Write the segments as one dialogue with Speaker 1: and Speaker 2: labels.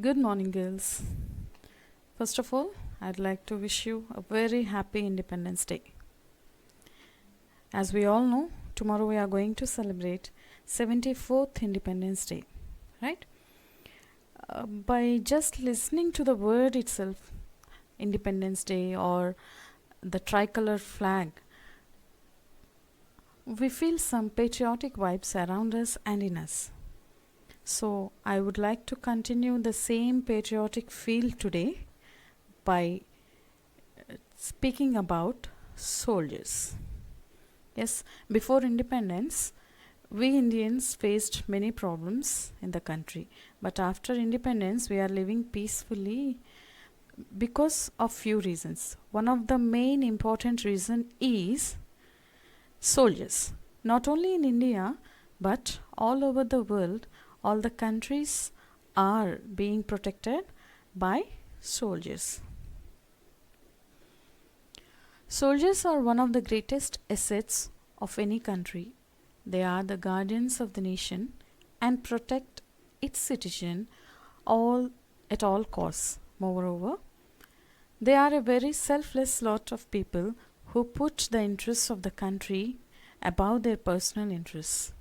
Speaker 1: Good morning, girls. First of all, I'd like to wish you a very happy Independence Day. As we all know, tomorrow we are going to celebrate 74th Independence Day, right? By just listening to the word itself, Independence Day or the tricolor flag, we feel some patriotic vibes around us and in us. So, I would like to continue the same patriotic feel today by speaking about soldiers. Yes, before independence, we Indians faced many problems in the country, but after independence, we are living peacefully because of few reasons. One of the main important reason is soldiers. Not only in India, but all over the world, all the countries are being protected by soldiers. Soldiers are one of the greatest assets of any country. They are the guardians of the nation and protect its citizen all at all costs. Moreover, they are a very selfless lot of people who put the interests of the country above their personal interests.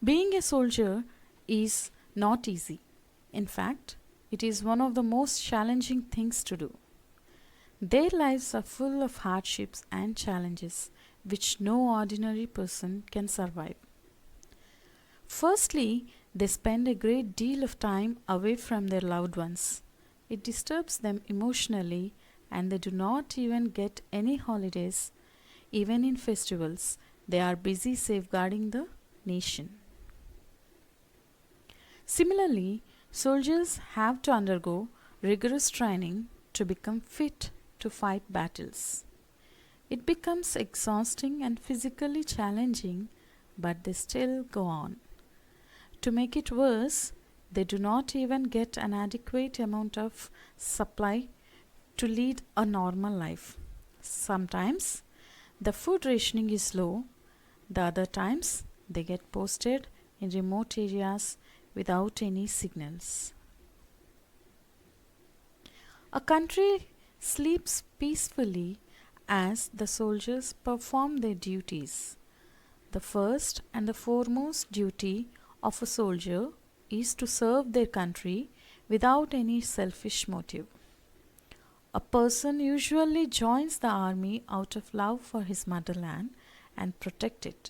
Speaker 1: Being a soldier is not easy. In fact, it is one of the most challenging things to do. Their lives are full of hardships and challenges which no ordinary person can survive. Firstly, they spend a great deal of time away from their loved ones. It disturbs them emotionally and they do not even get any holidays. Even in festivals, they are busy safeguarding the nation. Similarly, soldiers have to undergo rigorous training to become fit to fight battles. It becomes exhausting and physically challenging, but they still go on. To make it worse, they do not even get an adequate amount of supply to lead a normal life. Sometimes the food rationing is low, the other times they get posted in remote areas without any signals. A country sleeps peacefully as the soldiers perform their duties. The first and the foremost duty of a soldier is to serve their country without any selfish motive. A person usually joins the army out of love for his motherland and protect it,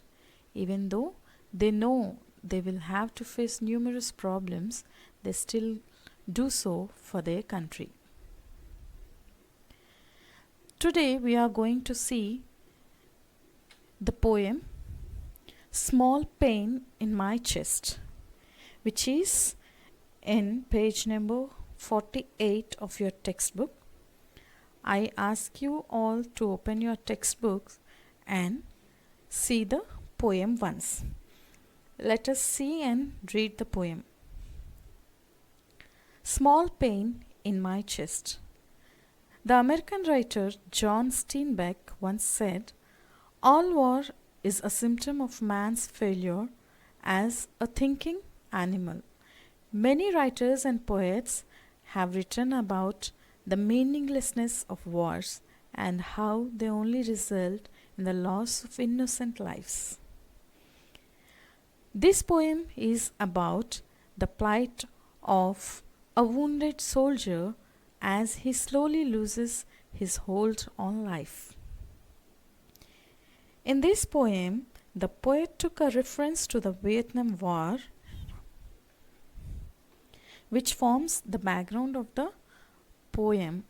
Speaker 1: even though they know they will have to face numerous problems, they still do so for their country. Today we are going to see the poem Small Pain in My Chest, which is in page number 48 of your textbook. I ask you all to open your textbooks and see the poem once. Let us see and read the poem. Small Pain in My Chest. The American writer John Steinbeck once said, "All war is a symptom of man's failure as a thinking animal." Many writers and poets have written about the meaninglessness of wars and how they only result in the loss of innocent lives. This poem is about the plight of a wounded soldier as he slowly loses his hold on life. In this poem, the poet took a reference to the Vietnam War, which forms the background of the poem.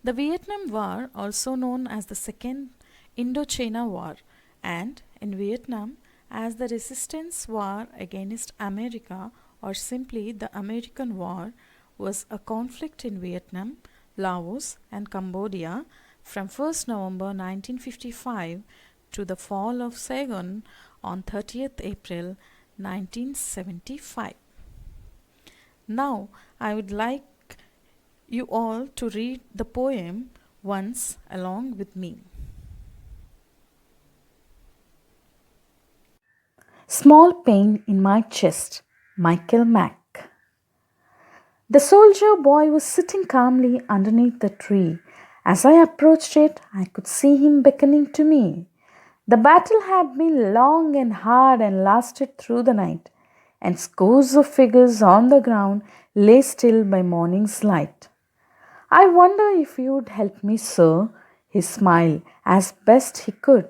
Speaker 1: The Vietnam War, also known as the Second Indochina War, and in Vietnam as the Resistance War against America or simply the American War, was a conflict in Vietnam, Laos and Cambodia from 1st November 1955 to the fall of Saigon on 30th April 1975. Now I would like you all to read the poem once along with me. Small pain in my chest. Michael Mack. The soldier boy was sitting calmly underneath the tree. As I approached it, I could see him beckoning to me. The battle had been long and hard and lasted through the night, and scores of figures on the ground lay still by morning's light. I wonder if you would help me, sir. He smiled as best he could.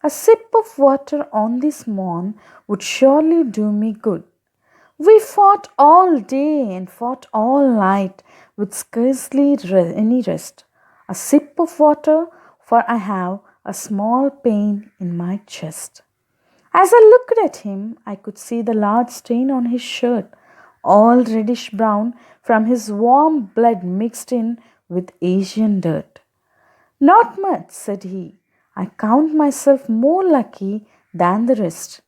Speaker 1: A sip of water on this morn would surely do me good. We fought all day and fought all night with scarcely any rest. A sip of water, for I have a small pain in my chest. As I looked at him, I could see the large stain on his shirt, all reddish brown from his warm blood mixed in with Asian dirt. Not much, said he. I count myself more lucky than the rest.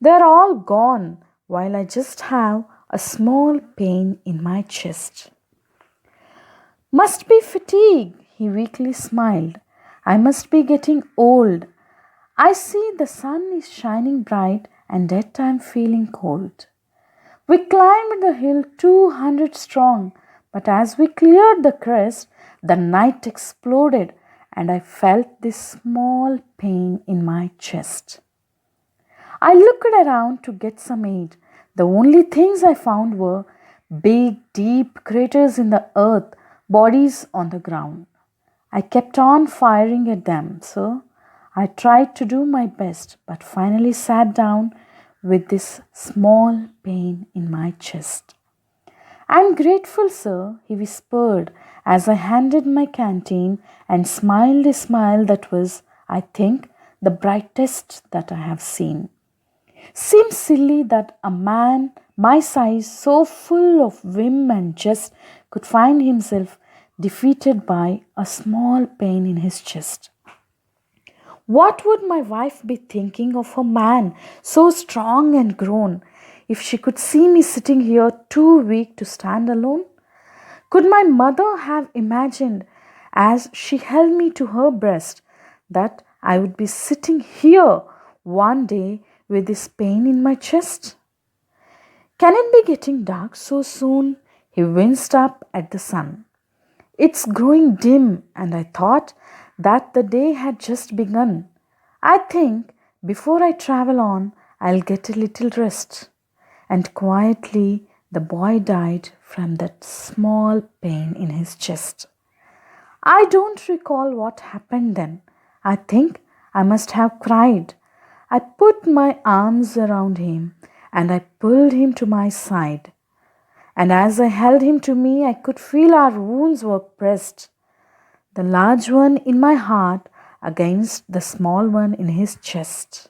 Speaker 1: They're all gone, while I just have a small pain in my chest. Must be fatigue, he weakly smiled. I must be getting old. I see the sun is shining bright and yet I am feeling cold. We climbed the hill 200 strong, but as we cleared the crest, the night exploded and I felt this small pain in my chest. I looked around to get some aid. The only things I found were big, deep craters in the earth, bodies on the ground. I kept on firing at them, sir. I tried to do my best, but finally sat down with this small pain in my chest. I'm grateful, sir, he whispered as I handed my canteen and smiled a smile that was, I think, the brightest that I have seen. Seems silly that a man my size, so full of whim and jest, could find himself defeated by a small pain in his chest. What would my wife be thinking of a man so strong and grown if she could see me sitting here too weak to stand alone? Could my mother have imagined, as she held me to her breast, that I would be sitting here one day with this pain in my chest? Can it be getting dark so soon? He winced up at the sun. It's growing dim, and I thought that the day had just begun. I think before I travel on, I'll get a little rest. And quietly, the boy died from that small pain in his chest. I don't recall what happened then. I think I must have cried. I put my arms around him and I pulled him to my side. And as I held him to me, I could feel our wounds were pressed, the large one in my heart against the small one in his chest.